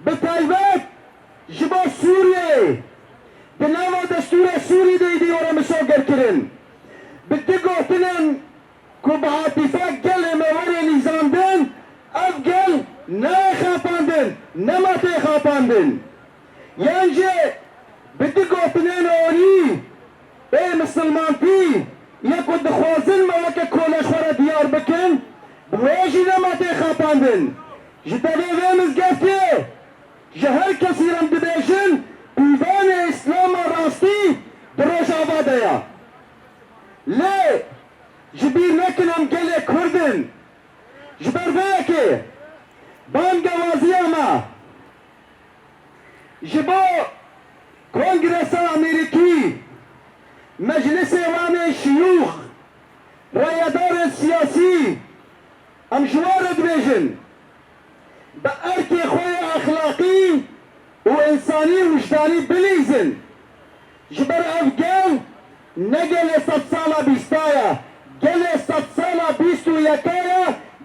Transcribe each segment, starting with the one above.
بتایبەت ji bo Sûriyê di nava destûra Sûrî de êdî were misogerkirin bi du gotinin ku bi hatîfe gelê me were nîzandin ev gel nayê xapandin nema tê xapandin yan jî bi du gotinên orî ê misilmantî yê ku dixwazin me weke koleşxwara diyar bikin bi wê jî nema tê xapandin ji devê vê mizgeftê ji her kesî re dibêjin pîvanê îslama rastî di Rojava de ye lê ji bîr nekin em gelê Kurdin ji ber vê yekê bangewaziya me ji bo Kongresa Amerîkî Meclisê Wanê Şiyûx rayedarên siyasî em ji we re dibêjin bi erkê xwe yê exlaqî û însanî û wijdanî bilîzin ji ber ev gel ne gelê sed sala bîsta ye gelê sed sala bîst û yeka ye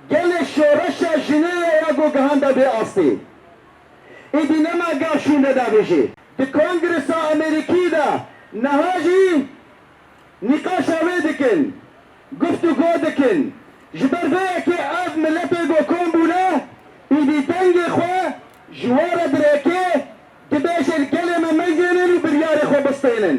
gelê şoreşa jinê ye got gihanda bê astî êdî nema gav şûnde dabêjî di Kongresa Amerîkî de niha jî nîqaşa wê dikin guftûgo dikin ji ber vê yekê ev milletê gokom bûne êdî dengê xwe ji we re dirêkê dibêjin gelê me mezînin û biryarê xwe bistênin